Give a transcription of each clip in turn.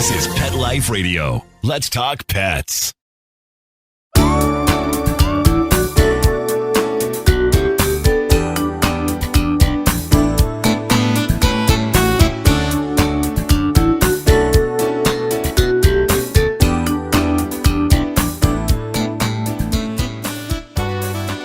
This is Pet Life Radio. Let's talk pets.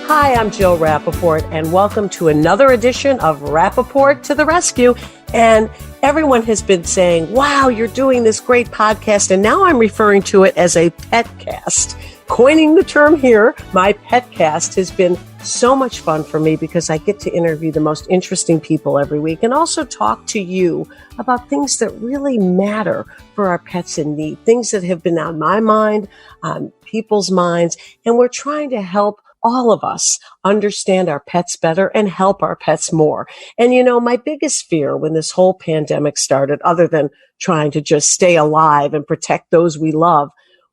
Hi, I'm Jill Rappaport, and welcome to another edition of Rappaport to the Rescue. And everyone has been saying, wow, you're doing this great podcast. And now I'm referring to it as a petcast. Coining the term here, my petcast has been so much fun for me because I get to interview the most interesting people every week and also talk to you about things that really matter for our pets in need, things that have been on my mind, on people's minds, and we're trying to help all of us understand our pets better and help our pets more. And you know, my biggest fear when this whole pandemic started, other than trying to just stay alive and protect those we love,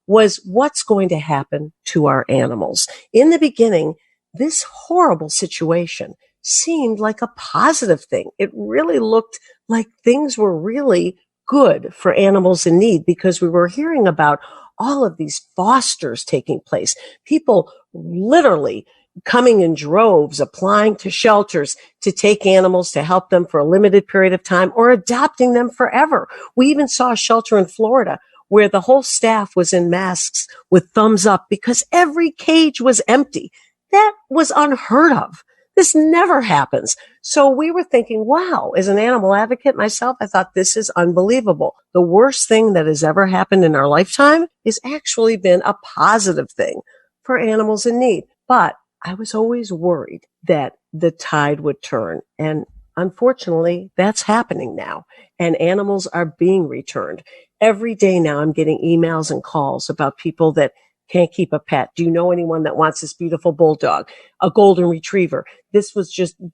was what's going to happen to our animals. In the beginning, this horrible situation seemed like a positive thing. It really looked like things were really good for animals in need because we were hearing about all of these fosters taking place, people literally coming in droves, applying to shelters to take animals to help them for a limited period of time or adopting them forever. We even saw a shelter in Florida where the whole staff was in masks with thumbs up because every cage was empty. That was unheard of. This never happens. So we were thinking, wow, as an animal advocate myself, I thought this is unbelievable. The worst thing that has ever happened in our lifetime has actually been a positive thing for animals in need. But I was always worried that the tide would turn. And unfortunately, that's happening now. And animals are being returned. Every day now, I'm getting emails and calls about people that can't keep a pet. Do you know anyone that wants this beautiful bulldog, a golden retriever?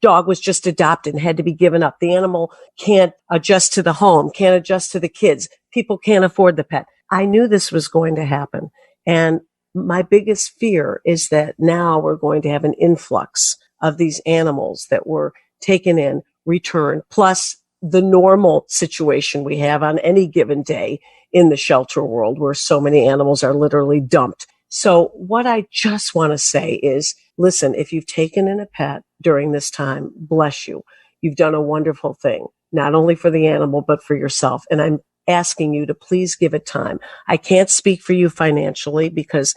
Dog was just adopted and had to be given up. The animal can't adjust to the home, can't adjust to the kids. People can't afford the pet. I knew this was going to happen. And my biggest fear is that now we're going to have an influx of these animals that were taken in, returned, plus the normal situation we have on any given day in the shelter world where so many animals are literally dumped. So what I just want to say is, listen, if you've taken in a pet during this time, bless you. You've done a wonderful thing, not only for the animal, but for yourself. And I'm asking you to please give it time. I can't speak for you financially because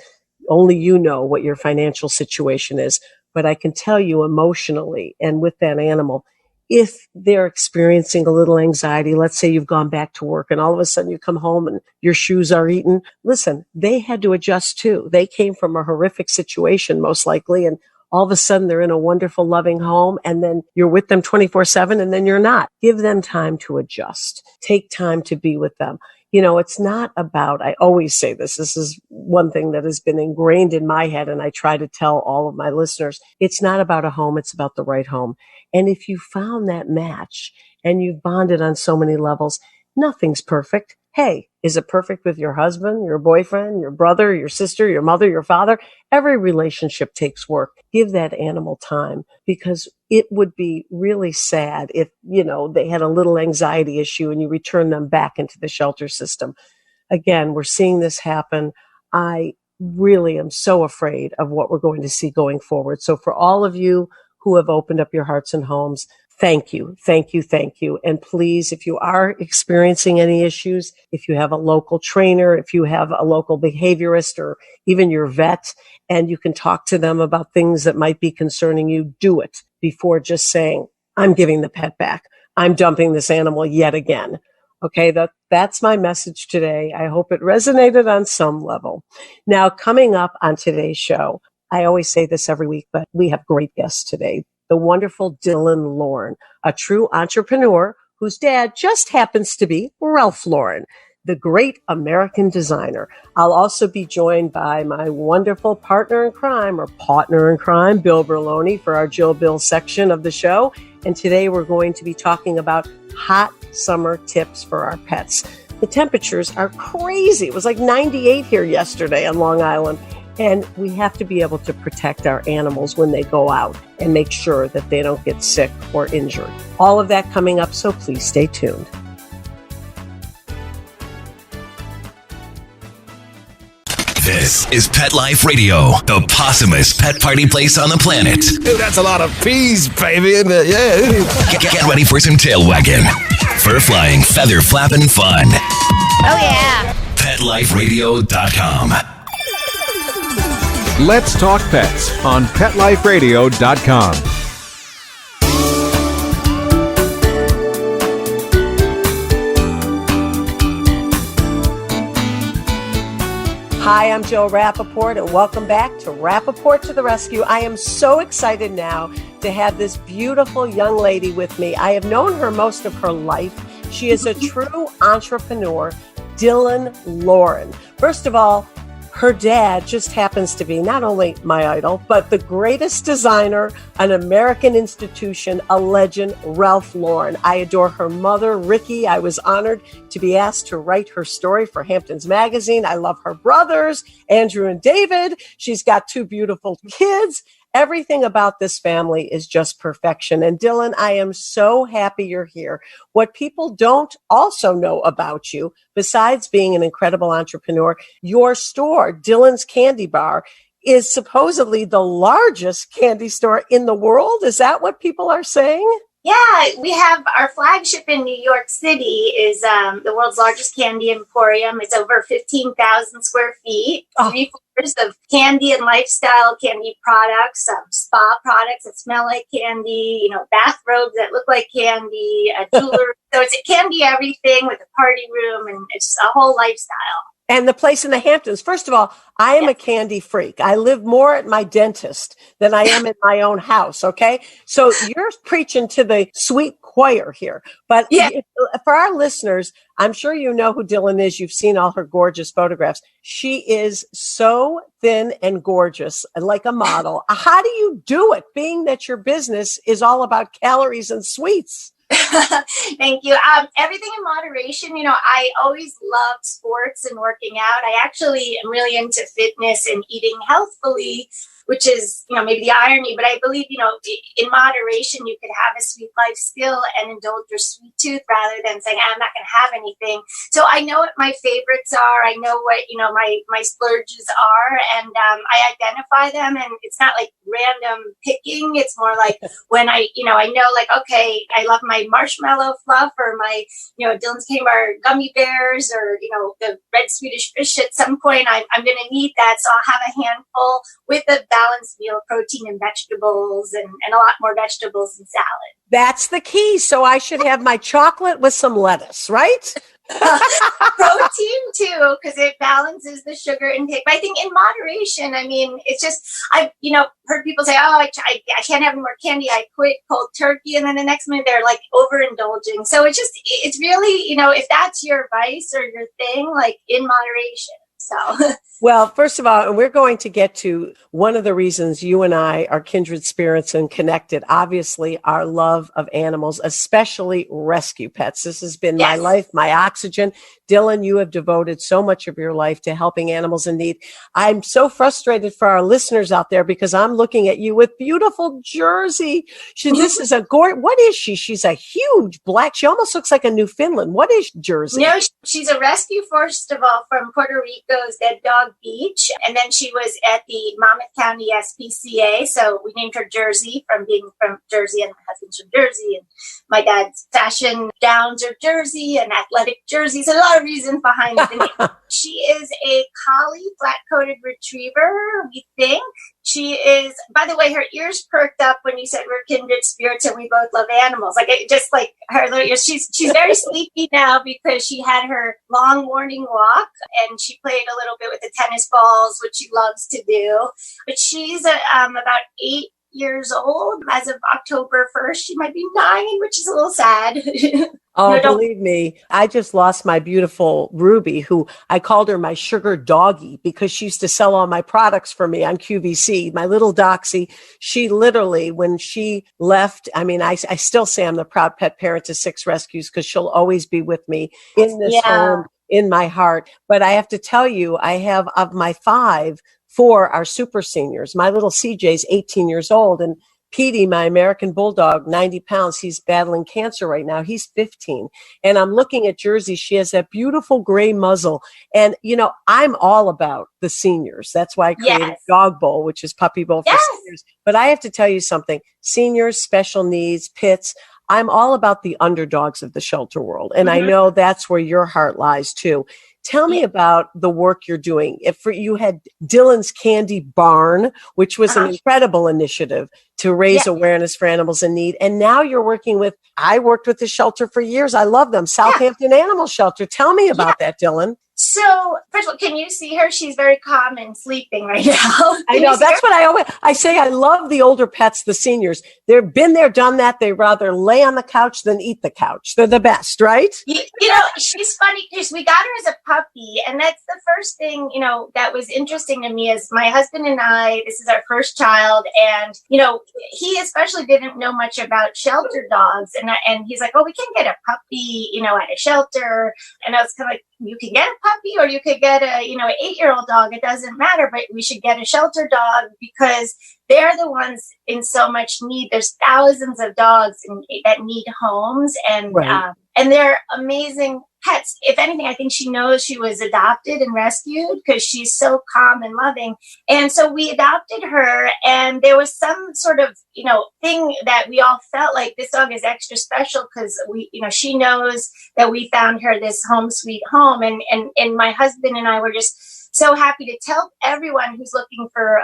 only you know what your financial situation is, but I can tell you emotionally and with that animal, if they're experiencing a little anxiety, let's say you've gone back to work and all of a sudden you come home and your shoes are eaten. Listen, they had to adjust too. They came from a horrific situation, most likely. And all of a sudden they're in a wonderful, loving home. And then you're with them 24/7 and then you're not. Give them time to adjust. Take time to be with them. You know, it's not about, I always say this is one thing that has been ingrained in my head. And I try to tell all of my listeners, it's not about a home. It's about the right home. And if you found that match and you've bonded on so many levels, nothing's perfect. Hey, is it perfect with your husband, your boyfriend, your brother, your sister, your mother, your father? Every relationship takes work. Give that animal time because it would be really sad if, you know, they had a little anxiety issue and you return them back into the shelter system. Again, we're seeing this happen. I really am so afraid of what we're going to see going forward. So for all of you who have opened up your hearts and homes, thank you, thank you, thank you. And please, if you are experiencing any issues, if you have a local trainer, if you have a local behaviorist or even your vet, and you can talk to them about things that might be concerning you, do it before just saying, I'm giving the pet back. I'm dumping this animal yet again. Okay, that's my message today. I hope it resonated on some level. Now, coming up on today's show, I always say this every week, but we have great guests today. The wonderful Dylan Lauren, a true entrepreneur whose dad just happens to be Ralph Lauren, the great American designer. I'll also be joined by my wonderful partner in crime, Bill Berloni, for our Jill Bill section of the show. And today we're going to be talking about hot summer tips for our pets. The temperatures are crazy. It was like 98 here yesterday on Long Island. And we have to be able to protect our animals when they go out and make sure that they don't get sick or injured. All of that coming up, so please stay tuned. This is Pet Life Radio, the possumest pet party place on the planet. Dude, that's a lot of peas, baby, isn't it? Yeah. Get ready for some tail wagging, fur flying, feather flapping fun. Oh, yeah. PetLifeRadio.com. Let's talk pets on PetLifeRadio.com. Hi, I'm Jill Rappaport, and welcome back to Rappaport to the Rescue. I am so excited now to have this beautiful young lady with me. I have known her most of her life. She is a true entrepreneur, Dylan Lauren. First of all, her dad just happens to be not only my idol, but the greatest designer, an American institution, a legend, Ralph Lauren. I adore her mother, Ricky. I was honored to be asked to write her story for Hamptons Magazine. I love her brothers, Andrew and David. She's got two beautiful kids. Everything about this family is just perfection. And Dylan, I am so happy you're here. What people don't also know about you, besides being an incredible entrepreneur, your store, Dylan's Candy Bar, is supposedly the largest candy store in the world. Is that what people are saying? Yeah, we have our flagship in New York City is the world's largest candy emporium. It's over 15,000 square feet, 3 floors of candy and lifestyle candy products, spa products that smell like candy, bathrobes that look like candy, jewelry. So it's a candy everything with a party room, and it's a whole lifestyle. And the place in the Hamptons. First of all, I am a candy freak. I live more at my dentist than I am in my own house. Okay. So you're preaching to the sweet choir here. But for our listeners, I'm sure you know who Dylan is. You've seen all her gorgeous photographs. She is so thin and gorgeous, like a model. How do you do it, being that your business is all about calories and sweets? Thank you. Everything in moderation. I always loved sports and working out. I actually am really into fitness and eating healthfully, which is, maybe the irony, but I believe, in moderation, you could have a sweet life still and indulge your sweet tooth rather than saying, I'm not going to have anything. So I know what my favorites are. I know what, my splurges are, and I identify them, and it's not like random picking. It's more like when I know, like, okay, I love my marshmallow fluff or my, Dylan's Candy Bar gummy bears or, the red Swedish fish at some point. I'm going to need that. So I'll have a handful with a balanced meal, protein and vegetables, and a lot more vegetables and salad. That's the key. So I should have my chocolate with some lettuce, right? Protein too, because it balances the sugar intake. But I think in moderation, it's just, I've, heard people say, I can't have any more candy. I quit cold turkey. And then the next minute they're like overindulging. So it's really, if that's your vice or your thing, like in moderation. So, well, first of all, we're going to get to one of the reasons you and I are kindred spirits and connected. Obviously, our love of animals, especially rescue pets. This has been my life, my oxygen. Dylan, you have devoted so much of your life to helping animals in need. I'm so frustrated for our listeners out there because I'm looking at you with beautiful Jersey. This is what is she? She's a huge black. She almost looks like a Newfoundland. What is Jersey? No, she's a rescue, first of all, from Puerto Rico's Dead Dog Beach. And then she was at the Monmouth County SPCA. So we named her Jersey from being from Jersey, and my husband's from Jersey. And my dad's fashion gowns are Jersey and athletic jerseys. A lot of reasons behind the name. She is a collie, flat-coated retriever, we think. She is, by the way, her ears perked up when you said we're kindred spirits and we both love animals. Like, just like her little ears. She's very sleepy now because she had her long morning walk and she played a little bit with the tennis balls, which she loves to do. But she's about 8 years old. As of October 1st, she might be 9, which is a little sad. Oh, believe me, I just lost my beautiful Ruby, who I called her my sugar doggy because she used to sell all my products for me on QVC, my little doxy. She literally, when she left, I still say I'm the proud pet parent to 6 rescues because she'll always be with me in this home, in my heart. But I have to tell you, I have of my 5, 4 are super seniors. My little CJ's 18 years old, and Petey, my American Bulldog, 90 pounds. He's battling cancer right now. He's 15. And I'm looking at Jersey. She has that beautiful gray muzzle. And, I'm all about the seniors. That's why I created Dog Bowl, which is Puppy Bowl for seniors. But I have to tell you something. Seniors, special needs, pits. I'm all about the underdogs of the shelter world. And I know that's where your heart lies too. Tell me about the work you're doing. You had Dylan's Candy Barn, which was an incredible initiative to raise awareness for animals in need. And now you're I worked with the shelter for years. I love them. Southampton Animal Shelter. Tell me about that, Dylan. So, first of all, can you see her? She's very calm and sleeping right now. I know. That's what I say. I love the older pets, the seniors. They've been there, done that. They rather lay on the couch than eat the couch. They're the best, right? She's funny because we got her as a puppy. And that's the first thing, that was interesting to me is my husband and I, this is our first child. And, he especially didn't know much about shelter dogs. And he's like, oh, we can get a puppy, at a shelter. And I was kind of like, you can get a puppy or you could get an 8-year-old dog. It doesn't matter, but we should get a shelter dog because they're the ones in so much need. There's thousands of dogs that need homes and they're amazing pets. If anything, I think she knows she was adopted and rescued because she's so calm and loving. And so we adopted her and there was some sort of, thing that we all felt like this dog is extra special because she knows that we found her this home sweet home. And my husband and I were just so happy to tell everyone who's looking for,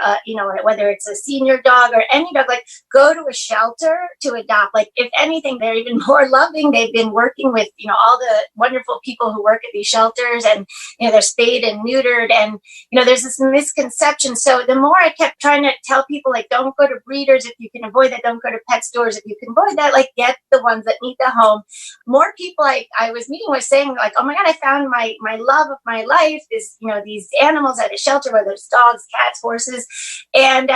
whether it's a senior dog or any dog, like go to a shelter to adopt. Like if anything, they're even more loving. They've been working with, all the wonderful people who work at these shelters and, they're spayed and neutered. And, there's this misconception. So the more I kept trying to tell people, like, don't go to breeders if you can avoid that. Don't go to pet stores if you can avoid that. Like get the ones that need the home. More people I was meeting was saying like, oh my God, I found my love of my life is, these animals at a shelter, whether it's dogs, cats, horses. And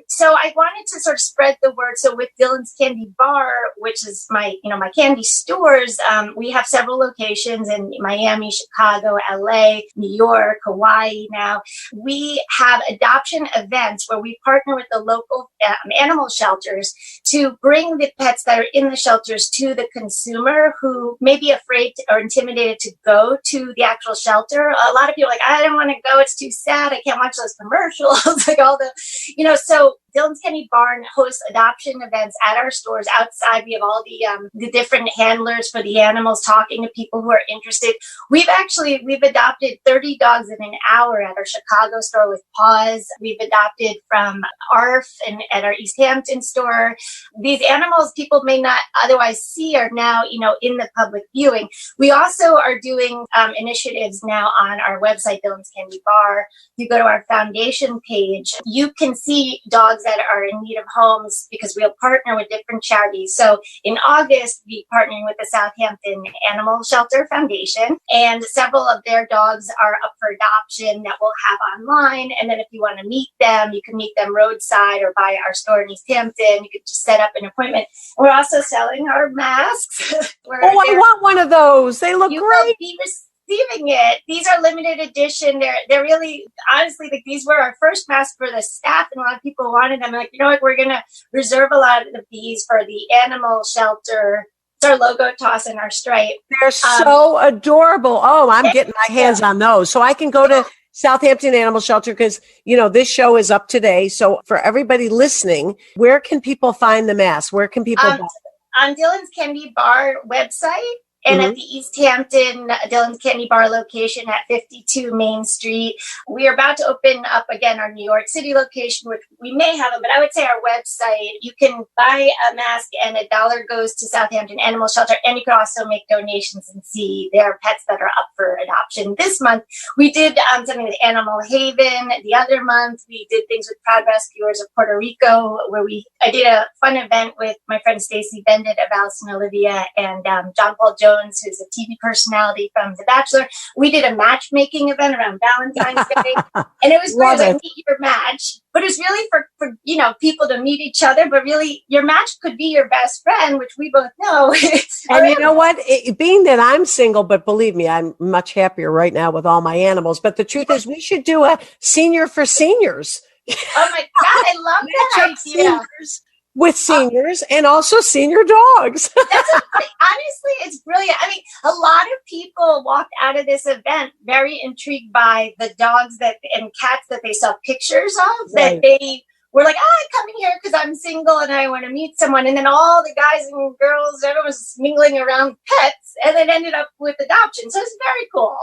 so I wanted to sort of spread the word. So with Dylan's Candy Bar, which is my candy stores, we have several locations in Miami, Chicago, LA, New York, Hawaii now. We have adoption events where we partner with the local animal shelters to bring the pets that are in the shelters to the consumer who may be afraid or intimidated to go to the actual shelter. A lot of people are like, I don't want to go. It's too sad. I can't watch those commercials. Like all the, so Dylan's Candy Barn hosts adoption events at our stores outside. We have all the different handlers for the animals talking to people who are interested. We've adopted 30 dogs in an hour at our Chicago store with Paws. We've adopted from ARF and at our East Hampton store. These animals people may not otherwise see are now, in the public viewing. We also are doing initiatives now on our website, Dylan's Candy Bar. You go to our foundation page, you can see dogs that are in need of homes because we'll partner with different charities. So in August, we'll be partnering with the Southampton Animal Shelter Foundation, and several of their dogs are up for adoption that we'll have online. And then if you want to meet them, you can meet them roadside or by our store in East Hampton. You could just set up an appointment. We're also selling our masks. I want one of those. They look great. Receiving it. These are limited edition. They're really, honestly, like these were our first masks for the staff, and a lot of people wanted them. Like, we're going to reserve a lot of these for the animal shelter. It's our logo toss and our stripe. They're so adorable. Oh, I'm getting my hands on those. So I can go to Southampton Animal Shelter because, this show is up today. So for everybody listening, where can people find the masks? Where can people buy them? On Dylan's Candy Bar website. And at the East Hampton Dylan's Candy Bar location at 52 Main Street. We are about to open up again our New York City location, which we may have it, but I would say our website, you can buy a mask and $1 goes to Southampton Animal Shelter. And you can also make donations and see their pets that are up for adoption. This month, we did something with Animal Haven. The other month, we did things with Proud Rescuers of Puerto Rico, where I did a fun event with my friend Stacey Bendit of Alice and Olivia and John Paul Jones, who's a TV personality from The Bachelor. We did a matchmaking event around Valentine's Day, and it was great. Like, meet your match, but it's really for people to meet each other. But really, your match could be your best friend, which we both know. And you know what? Being that I'm single, but believe me, I'm much happier right now with all my animals. But the truth is, we should do a senior for seniors. Oh my God, I love that idea. with seniors and also senior dogs. Honestly, it's brilliant. I mean, a lot of people walked out of this event very intrigued by the dogs and cats that they saw pictures of, that they were like, I'm coming here because I'm single and I want to meet someone. And then all the guys and girls, everyone was mingling around pets, and then ended up with adoption. So it's very cool.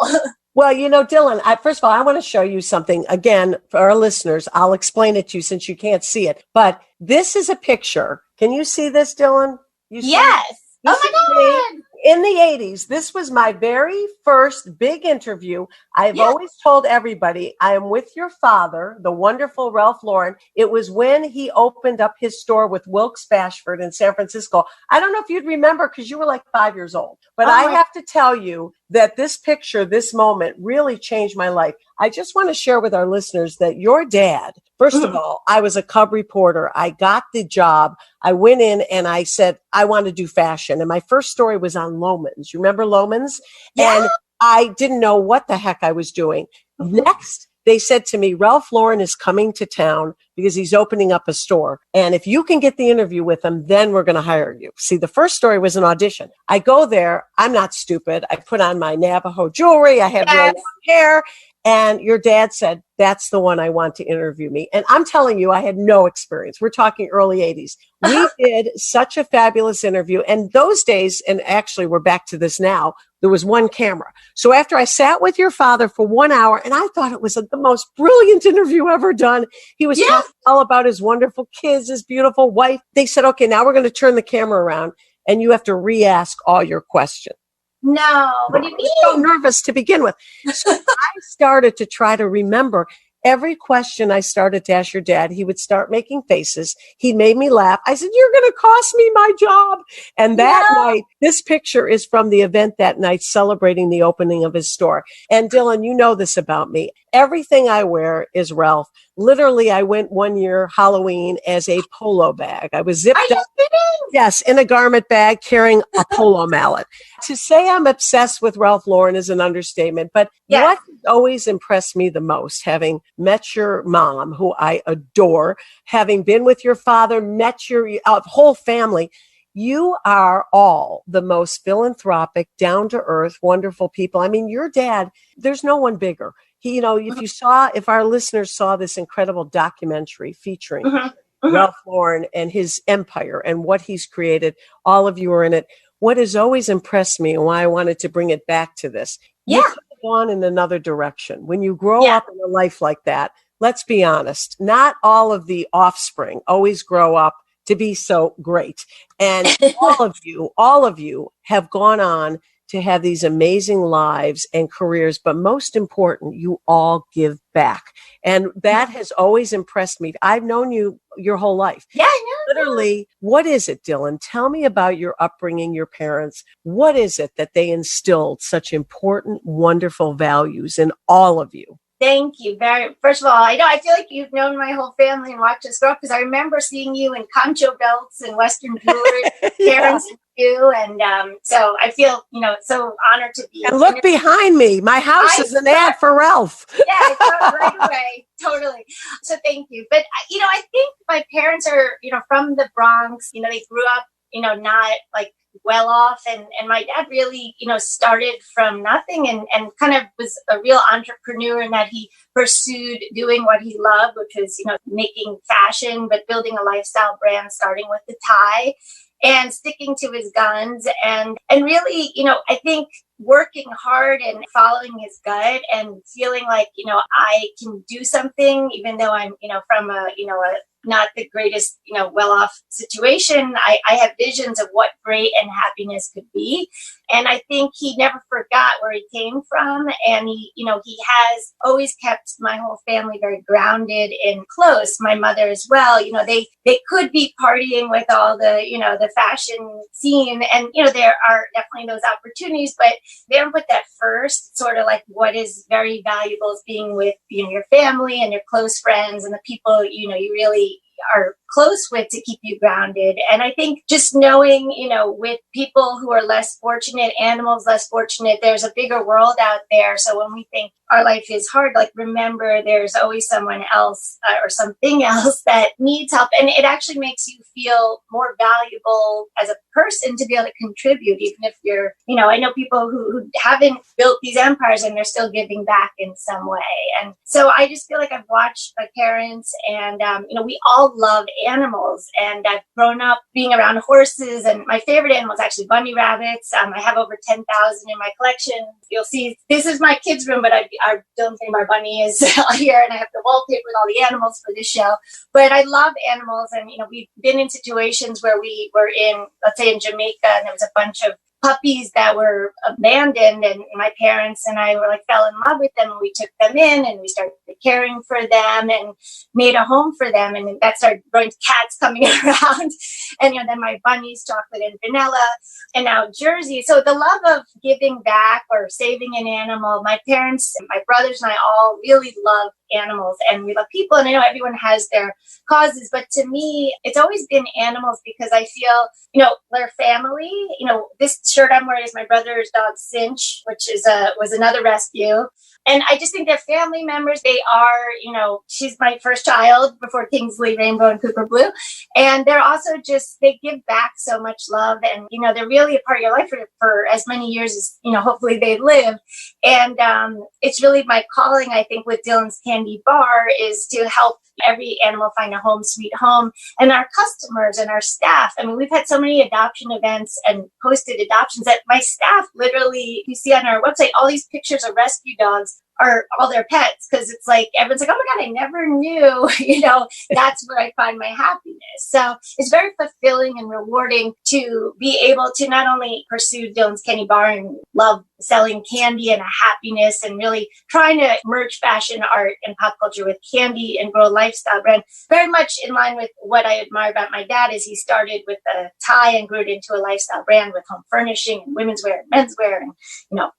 Well, Dylan, first of all, I want to show you something. Again, for our listeners, I'll explain it to you since you can't see it. But this is a picture. Can you see this, Dylan? Yes. Oh, my God. In the 80s, this was my very first big interview. I've always told everybody I am with your father, the wonderful Ralph Lauren. It was when he opened up his store with Wilkes Bashford in San Francisco. I don't know if you'd remember because you were like 5 years old, but I have to tell you that this picture, this moment really changed my life. I just want to share with our listeners that your dad, first of all, I was a cub reporter. I got the job. I went in and I said, I want to do fashion. And my first story was on Lohmann's. You remember Lohmann's? Yeah. And I didn't know what the heck I was doing. Next, they said to me, Ralph Lauren is coming to town because he's opening up a store. And if you can get the interview with him, then we're going to hire you. See, the first story was an audition. I go there. I'm not stupid. I put on my Navajo jewelry. I had real long hair. And your dad said, that's the one I want to interview me. And I'm telling you, I had no experience. We're talking early 80s. We did such a fabulous interview. And those days, and actually we're back to this now, there was one camera. So after I sat with your father for 1 hour, and I thought it was the most brilliant interview ever done. He was talking all about his wonderful kids, his beautiful wife. They said, okay, now we're going to turn the camera around and you have to re-ask all your questions. No, what do you mean? I was so nervous to begin with. So I started to try to remember every question I started to ask your dad. He would start making faces. He made me laugh. I said, you're going to cost me my job. And that night, this picture is from the event that night celebrating the opening of his store. And Dylan, you know this about me. Everything I wear is Ralph. Literally, I went one year Halloween as a polo bag. I was zipped up. Yes, in a garment bag carrying a polo mallet. To say I'm obsessed with Ralph Lauren is an understatement. But what always impressed me the most, having met your mom, who I adore, having been with your father, met your whole family, you are all the most philanthropic, down-to-earth, wonderful people. I mean, your dad, there's no one bigger. He, if our listeners saw this incredible documentary featuring Ralph Lauren and his empire and what he's created, all of you are in it. What has always impressed me and why I wanted to bring it back to this, you could have gone in another direction. When you grow up in a life like that, let's be honest, not all of the offspring always grow up to be so great. And all of you have gone on to have these amazing lives and careers, but most important, you all give back. And that has always impressed me. I've known you your whole life. Yeah, I know. Literally, what is it, Dylan? Tell me about your upbringing, your parents. What is it that they instilled such important, wonderful values in all of you? Thank you. First of all, I feel like you've known my whole family and watched us grow up because I remember seeing you in concho belts and Western jewelry, parents and you. And so I feel, so honored to be. And look behind me. My house is an ad for Ralph. Yeah, I saw it right away. Totally. So thank you. But, I think my parents are, from the Bronx. They grew up, not like well off, and my dad really started from nothing and kind of was a real entrepreneur in that he pursued doing what he loved, which was making fashion but building a lifestyle brand, starting with the tie and sticking to his guns and really I think working hard and following his gut and feeling like I can do something even though I'm from a not the greatest, well-off situation. I have visions of what great and happiness could be. And I think he never forgot where he came from. And he has always kept my whole family very grounded and close. My mother as well. They could be partying with all the, the fashion scene. And, there are definitely those opportunities, but they don't put that first. Sort of like what is very valuable is being with, your family and your close friends and the people, you really are close with to keep you grounded. And I think just knowing, with people who are less fortunate, animals less fortunate, there's a bigger world out there. So when we think our life is hard, like remember there's always someone else or something else that needs help. And it actually makes you feel more valuable as a person to be able to contribute, even if you're, I know people who haven't built these empires and they're still giving back in some way. And so I just feel like I've watched my parents and, we all love animals, and I've grown up being around horses, and my favorite animal is actually bunny rabbits. I have over 10,000 in my collection. You'll see, this is my kids' room, but I don't think my bunny is here, and I have the wallpaper with all the animals for this show. But I love animals, and we've been in situations where we were in, let's say in Jamaica, and there was a bunch of puppies that were abandoned, and my parents and I were fell in love with them, and we took them in and we started caring for them and made a home for them, and that started growing cats coming around, and then my bunnies, chocolate and vanilla, and now Jersey. So the love of giving back or saving an animal, my parents, my brothers and I all really love animals, and we love people, and I know everyone has their causes, but to me it's always been animals, because I feel their family. This shirt I'm wearing is my brother's dog Cinch, which was another rescue, and I just think they're family members. They are, she's my first child before Kingsley, Rainbow, and Cooper Blue, and they're also they give back so much love, and they're really a part of your life for as many years as hopefully they live, and it's really my calling, I think, with Dylan's Candy Bar is to help every animal find a home sweet home, and our customers and our staff. I mean, we've had so many adoption events and posted adoptions that my staff literally, you see on our website, all these pictures of rescue dogs are all their pets, because it's everyone's oh my God, I never knew, that's where I find my happiness. So it's very fulfilling and rewarding to be able to not only pursue Dylan's Candy Bar and love selling candy and a happiness, and really trying to merge fashion, art, and pop culture with candy and grow a lifestyle brand. Very much in line with what I admire about my dad is he started with a tie and grew it into a lifestyle brand with home furnishing and women's wear and men's wear and,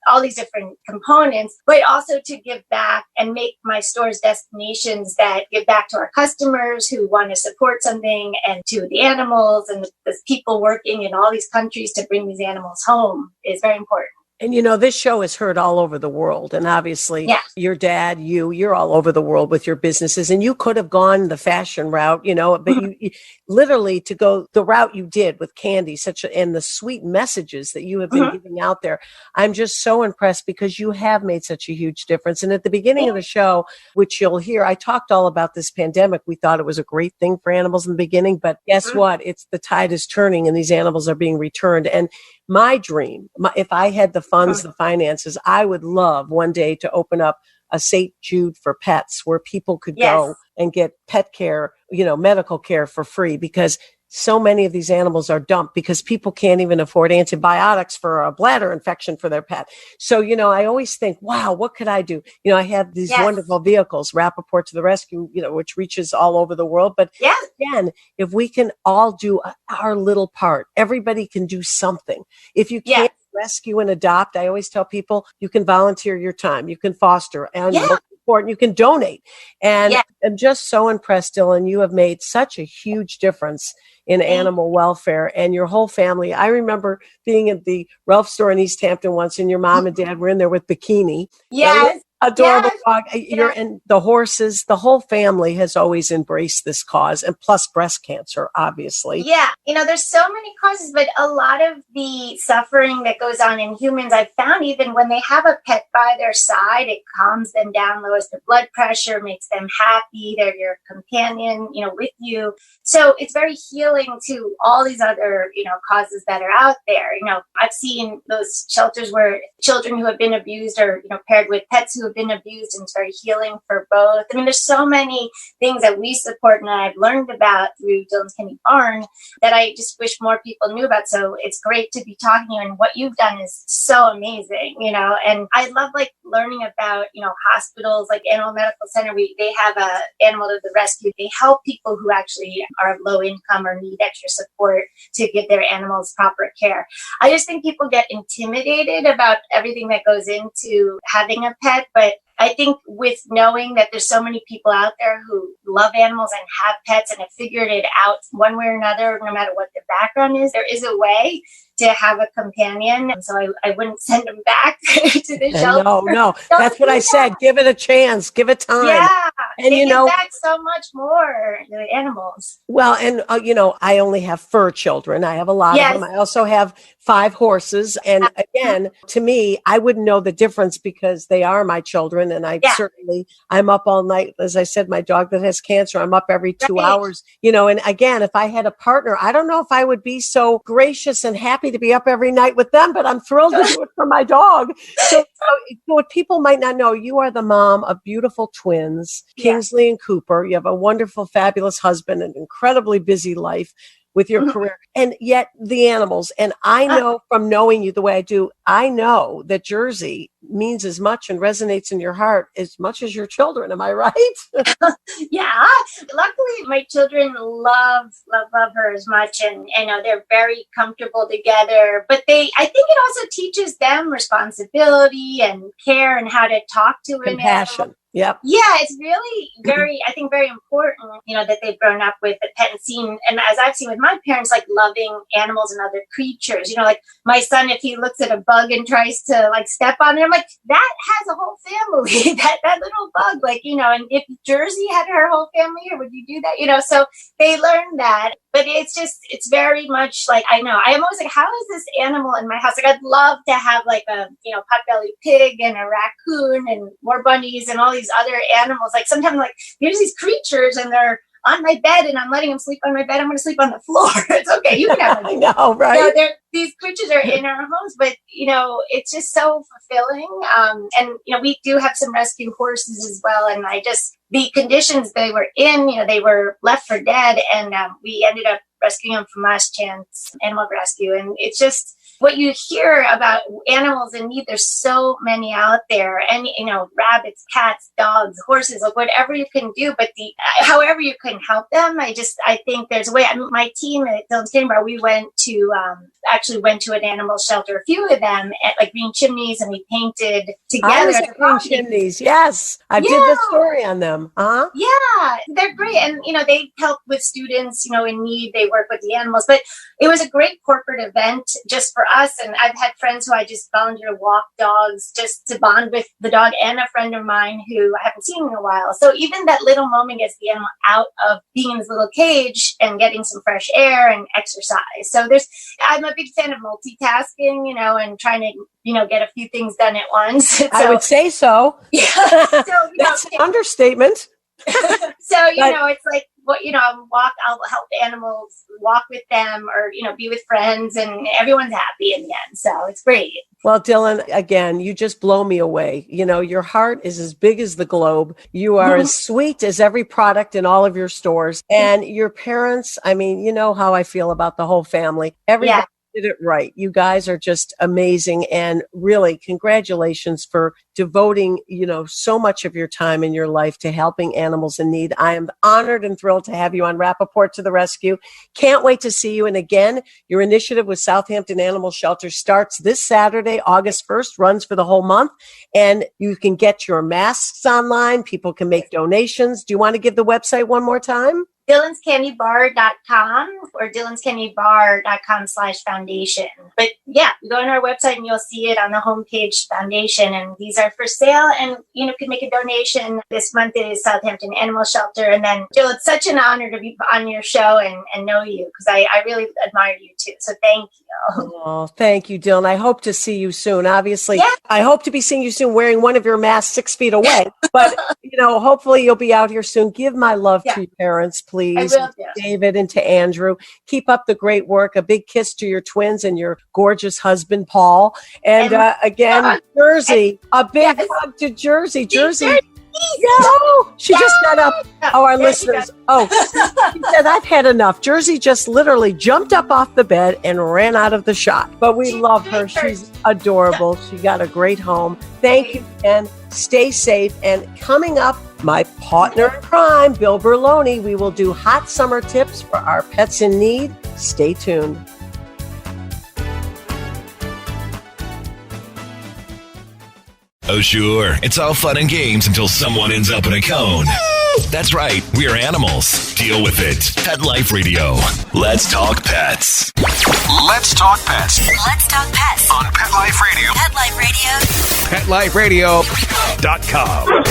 all these different components, but also to give back and make my stores destinations that give back to our customers who want to support something, and to the animals and the people working in all these countries to bring these animals home is very important. And this show is heard all over the world. And obviously your dad, you're all over the world with your businesses, and you could have gone the fashion route, but you literally to go the route you did with candy, and the sweet messages that you have been giving out there. I'm just so impressed, because you have made such a huge difference. And at the beginning of the show, which you'll hear, I talked all about this pandemic. We thought it was a great thing for animals in the beginning, but guess what? It's the tide is turning and these animals are being returned. And my dream, if I had the funds, the finances, I would love one day to open up a St. Jude for pets, where people could go and get pet care, medical care for free, because so many of these animals are dumped because people can't even afford antibiotics for a bladder infection for their pet. So, I always think, wow, what could I do? I have these wonderful vehicles, Rappaport to the Rescue, which reaches all over the world. But again, if we can all do our little part, everybody can do something. If you can't rescue and adopt, I always tell people you can volunteer your time, you can foster, and look for it, and you can donate. And I'm just so impressed, Dylan. You have made such a huge difference in animal welfare, and your whole family. I remember being at the Ralph store in East Hampton once, and your mom and dad were in there with Bikini. Yes. Adorable dog. And the horses, the whole family has always embraced this cause, and plus breast cancer, obviously. Yeah. There's so many causes, but a lot of the suffering that goes on in humans, I've found even when they have a pet by their side, it calms them down, lowers their blood pressure, makes them happy. They're your companion, with you. So it's very healing to all these other, causes that are out there. I've seen those shelters where children who have been abused are, paired with pets who have been abused, and it's very healing for both. I mean, there's so many things that we support and that I've learned about through Dylan's Candy Barn that I just wish more people knew about. So it's great to be talking to you, and what you've done is so amazing, and I love learning about, hospitals like Animal Medical Center. They have a Animal to the Rescue. They help people who actually are of low income or need extra support to give their animals proper care. I just think people get intimidated about everything that goes into having a pet, but I think with knowing that there's so many people out there who love animals and have pets and have figured it out one way or another, no matter what their background is, there is a way to have a companion. And so I wouldn't send them back to the shelter. No, that's what I said. Give it a chance. Give it time. Yeah. And they give back so much more, the animals. Well, and I only have fur children. I have a lot of them. I also have 5 horses. And again, to me, I wouldn't know the difference because they are my children. And I'm up all night. As I said, my dog that has cancer, I'm up every 2 hours, and again, if I had a partner, I don't know if I would be so gracious and happy to be up every night with them, but I'm thrilled to do it for my dog. So what people might not know, you are the mom of beautiful twins, Kingsley and Cooper. You have a wonderful, fabulous husband, an incredibly busy life with your career, and yet the animals. And I know from knowing you the way I do, I know that Jersey means as much and resonates in your heart as much as your children. Am I right? Yeah. Luckily, my children love her as much, and they're very comfortable together. But I think it also teaches them responsibility and care and how to talk to compassion. Yep. Yeah, it's really very important, that they've grown up with a pet and seen, and as I've seen with my parents, like loving animals and other creatures. Like my son, if he looks at a bug and tries to like step on it, I'm like, that has a whole family, that little bug, and if Jersey had her whole family here, would you do that? So they learned that. But it's very much like, I know, I am always like, how is this animal in my house? Like, I'd love to have like a, pot-bellied pig and a raccoon and more bunnies and all these other animals. Like sometimes like there's these creatures and they're on my bed and I'm letting them sleep on my bed. I'm going to sleep on the floor. It's okay. You can have I know, right? These creatures are in our homes, but it's just so fulfilling. And we do have some rescue horses as well. And the conditions they were in, they were left for dead, and we ended up rescuing them from Last Chance Animal Rescue. And it's just what you hear about animals in need. There's so many out there, and rabbits, cats, dogs, horses, like whatever you can do, but however you can help them. I think there's a way. My team at Dylan's Candy Bar, we went to an animal shelter, a few of them at like Green Chimneys, and we painted together. I was at Green Chimneys. Yes, I did the story on them. Yeah, they're great, and they help with students, in need. They work with the animals, but it was a great corporate event just for us. And I've had friends who I just volunteer to walk dogs just to bond with the dog, and a friend of mine who I haven't seen in a while. So even that little moment gets the animal out of being in this little cage and getting some fresh air and exercise. So I'm a big fan of multitasking, and trying to, get a few things done at once. So, I would say so. Yeah. So, that's an understatement. So, it's like, I'll help animals, walk with them, or, be with friends, and everyone's happy in the end. So it's great. Well, Dylan, again, you just blow me away. Your heart is as big as the globe. You are as sweet as every product in all of your stores. And your parents, you know how I feel about the whole family. Everybody did it right. You guys are just amazing. And really, congratulations for devoting, so much of your time in your life to helping animals in need. I am honored and thrilled to have you on Rappaport to the Rescue. Can't wait to see you. And again, your initiative with Southampton Animal Shelter starts this Saturday, August 1st, runs for the whole month. And you can get your masks online. People can make donations. Do you want to give the website one more time? Dylan'sCandyBar.com or Dylan'sCandyBar.com/foundation. But yeah, go on our website and you'll see it on the homepage, foundation. And these are for sale, and you can make a donation. This month it is Southampton Animal Shelter. And then Jill, it's such an honor to be on your show and know you, because I really admire you too. So thank you. Oh, thank you, Dylan. I hope to see you soon. Obviously, I hope to be seeing you soon wearing one of your masks 6 feet away. But, hopefully you'll be out here soon. Give my love to your parents, please. I will, David and to Andrew. Keep up the great work. A big kiss to your twins and your gorgeous husband, Paul. And again, Jersey, a big hug to Jersey. Jersey. No, she just got up. Oh, our listeners. Oh, she said, I've had enough. Jersey just literally jumped up off the bed and ran out of the shot. But we love her. She's adorable. She got a great home. Thank you, and stay safe. And coming up, my partner in crime, Bill Berloni. We will do hot summer tips for our pets in need. Stay tuned. Oh, sure. It's all fun and games until someone ends up in a cone. That's right. We're animals. Deal with it. Pet Life Radio. Let's talk pets. Let's talk pets Let's talk pets on Pet Life Radio. Pet Life Radio. PetLifeRadio.com.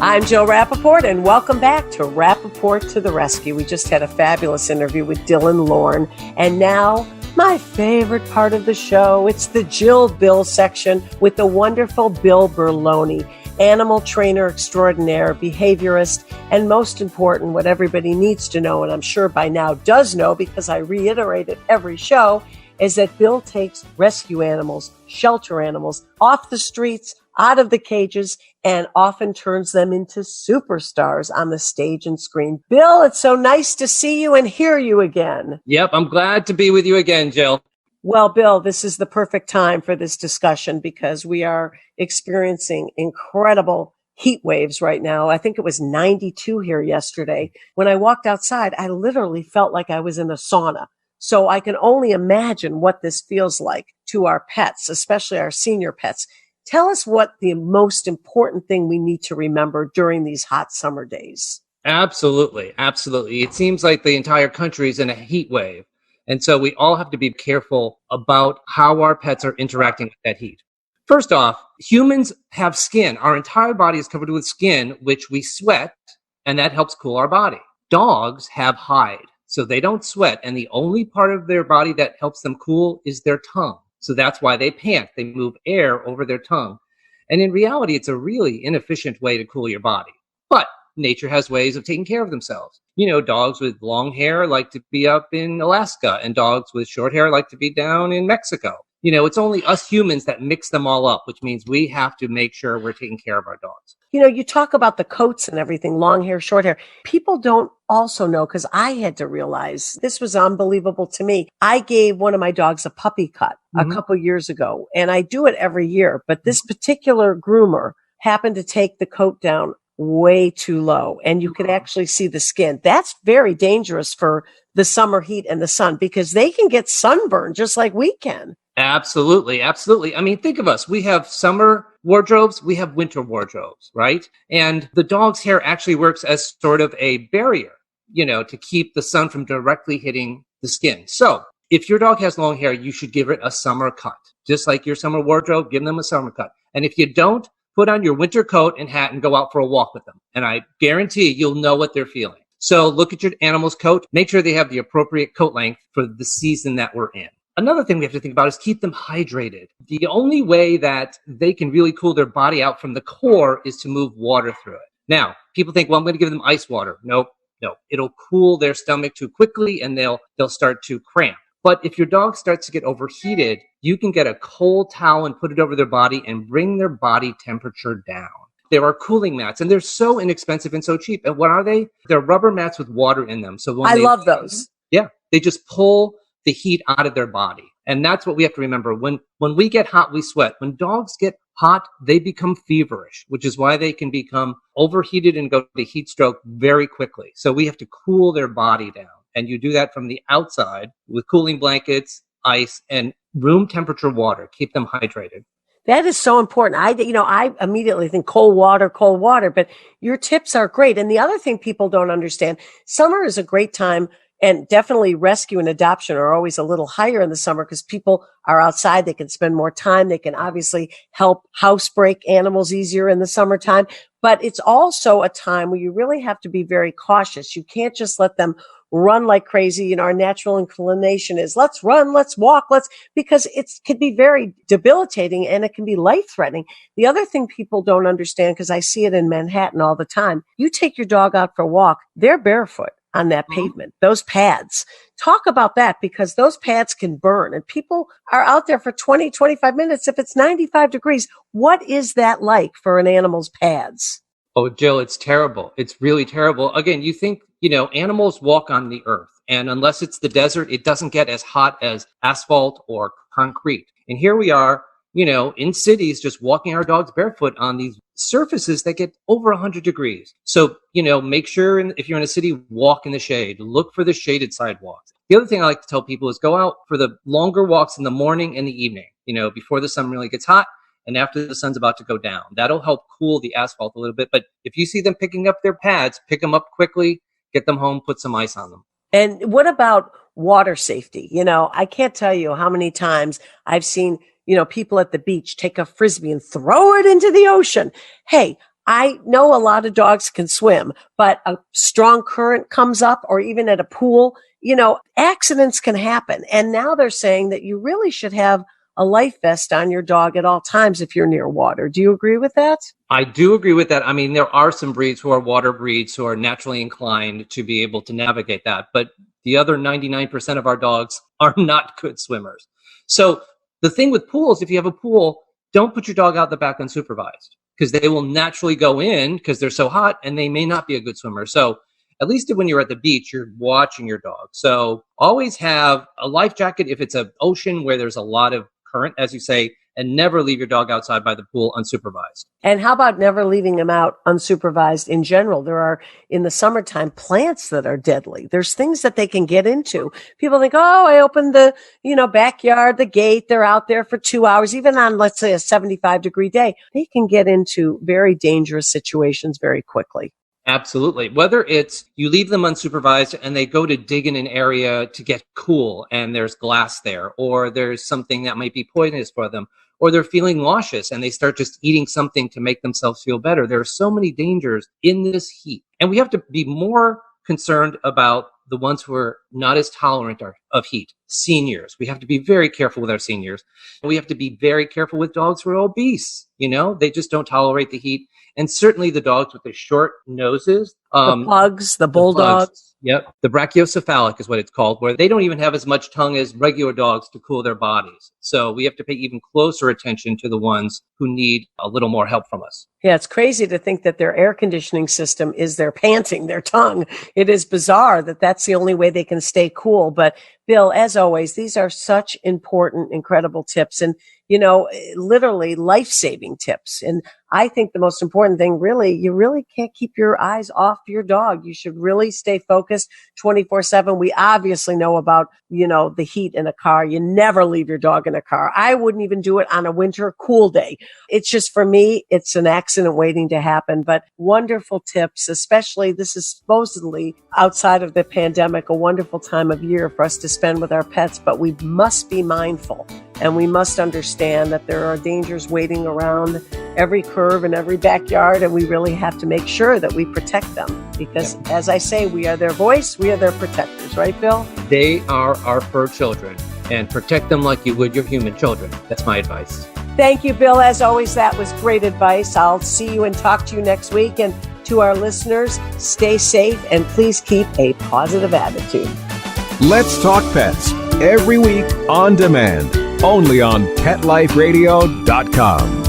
I'm Jill Rappaport, and welcome back to Rappaport to the Rescue. We just had a fabulous interview with Dylan Lorne, and now my favorite part of the show, it's the Jill Bill section with the wonderful Bill Berloni, animal trainer extraordinaire, behaviorist, and most important, what everybody needs to know, and I'm sure by now does know because I reiterate it every show, is that Bill takes rescue animals, shelter animals, off the streets, out of the cages, and often turns them into superstars on the stage and screen. Bill, it's so nice to see you and hear you again. Yep, I'm glad to be with you again, Jill. Well, Bill, this is the perfect time for this discussion because we are experiencing incredible heat waves right now. I think it was 92 here yesterday. When I walked outside, I literally felt like I was in a sauna. So I can only imagine what this feels like to our pets, especially our senior pets. Tell us what the most important thing we need to remember during these hot summer days. Absolutely. It seems like the entire country is in a heat wave. And so we all have to be careful about how our pets are interacting with that heat. First off, humans have skin. Our entire body is covered with skin, which we sweat, and that helps cool our body. Dogs have hide, so they don't sweat. And the only part of their body that helps them cool is their tongue. So that's why they pant. They move air over their tongue. And in reality, it's a really inefficient way to cool your body. But nature has ways of taking care of themselves. You know, dogs with long hair like to be up in Alaska, and dogs with short hair like to be down in Mexico. You know, it's only us humans that mix them all up, which means we have to make sure we're taking care of our dogs. You know, you talk about the coats and everything, long hair, short hair. People don't also know, because I had to realize this was unbelievable to me. I gave one of my dogs a puppy cut a couple years ago, and I do it every year. But this particular groomer happened to take the coat down way too low, and you could actually see the skin. That's very dangerous for the summer heat and the sun because they can get sunburned just like we can. Absolutely. I mean, think of us. We have summer wardrobes, we have winter wardrobes, right? And the dog's hair actually works as sort of a barrier, you know, to keep the sun from directly hitting the skin. So if your dog has long hair, you should give it a summer cut. Just like your summer wardrobe, give them a summer cut. And if you don't, put on your winter coat and hat and go out for a walk with them. And I guarantee you'll know what they're feeling. So look at your animal's coat. Make sure they have the appropriate coat length for the season that we're in. Another thing we have to think about is keep them hydrated. The only way that they can really cool their body out from the core is to move water through it. Now, people think, well, I'm going to give them ice water. No. It'll cool their stomach too quickly and they'll start to cramp. But if your dog starts to get overheated, you can get a cold towel and put it over their body and bring their body temperature down. There are cooling mats, and they're so inexpensive and so cheap. And what are they? They're rubber mats with water in them. So when I love those. Yeah, they just pull the heat out of their body. And that's what we have to remember. When we get hot, we sweat. When dogs get hot, they become feverish, which is why they can become overheated and go to heat stroke very quickly. So we have to cool their body down. And you do that from the outside with cooling blankets, ice, and room temperature water. Keep them hydrated. That is so important. I immediately think cold water, but your tips are great. And the other thing people don't understand, summer is a great time. And definitely rescue and adoption are always a little higher in the summer because people are outside. They can spend more time. They can obviously help housebreak animals easier in the summertime. But it's also a time where you really have to be very cautious. You can't just let them run like crazy. You know, our natural inclination is let's run, let's walk, because it could be very debilitating and it can be life-threatening. The other thing people don't understand, because I see it in Manhattan all the time, you take your dog out for a walk, they're barefoot on that pavement, those pads. Talk about that, because those pads can burn and people are out there for 20, 25 minutes. If it's 95 degrees, what is that like for an animal's pads? Oh, Jill, it's terrible. It's really terrible. Again, you think, animals walk on the earth, and unless it's the desert, it doesn't get as hot as asphalt or concrete. And here we are in cities, just walking our dogs barefoot on these surfaces that get over 100 degrees. So, make sure if you're in a city, walk in the shade, look for the shaded sidewalks. The other thing I like to tell people is go out for the longer walks in the morning and the evening, before the sun really gets hot and after the sun's about to go down. That'll help cool the asphalt a little bit. But if you see them picking up their pads, pick them up quickly, get them home, put some ice on them. And what about water safety? I can't tell you how many times I've seen, people at the beach take a Frisbee and throw it into the ocean. Hey, I know a lot of dogs can swim, but a strong current comes up, or even at a pool, accidents can happen. And now they're saying that you really should have a life vest on your dog at all times if you're near water. Do you agree with that? I do agree with that. I mean, there are some breeds who are water breeds who are naturally inclined to be able to navigate that. But the other 99% of our dogs are not good swimmers. So the thing with pools, if you have a pool, don't put your dog out the back unsupervised, because they will naturally go in because they're so hot and they may not be a good swimmer. So at least when you're at the beach, you're watching your dog. So always have a life jacket if it's an ocean where there's a lot of current, as you say, and never leave your dog outside by the pool unsupervised. And how about never leaving them out unsupervised in general? There are, in the summertime, plants that are deadly. There's things that they can get into. People think, oh, I opened the, backyard, the gate. They're out there for 2 hours, even on, let's say, a 75-degree day. They can get into very dangerous situations very quickly. Absolutely. Whether it's you leave them unsupervised and they go to dig in an area to get cool and there's glass there, or there's something that might be poisonous for them, or they're feeling nauseous and they start just eating something to make themselves feel better. There are so many dangers in this heat. And we have to be more concerned about the ones who are not as tolerant of heat. Seniors. We have to be very careful with our seniors. We have to be very careful with dogs who are obese. They just don't tolerate the heat. And certainly the dogs with the short noses. The pugs, the bulldogs. Yep. The brachiocephalic is what it's called, where they don't even have as much tongue as regular dogs to cool their bodies. So we have to pay even closer attention to the ones who need a little more help from us. Yeah, it's crazy to think that their air conditioning system is their panting, their tongue. It is bizarre that that's the only way they can stay cool. But Bill, as always, these are such important, incredible tips and, literally life-saving tips. And I think the most important thing, really, you really can't keep your eyes off your dog. You should really stay focused 24/7. We obviously know about, the heat in a car. You never leave your dog in a car. I wouldn't even do it on a winter cool day. It's just, for me, it's an accident waiting to happen. But wonderful tips, especially this is supposedly outside of the pandemic, a wonderful time of year for us to spend with our pets. But we must be mindful and we must understand that there are dangers waiting around every curve in every backyard. And we really have to make sure that we protect them because, as I say, we are their voice. We are their protectors. Right, Bill? They are our fur children, and protect them like you would your human children. That's my advice. Thank you, Bill. As always, that was great advice. I'll see you and talk to you next week. And to our listeners, stay safe and please keep a positive attitude. Let's Talk Pets, every week on demand, only on PetLifeRadio.com.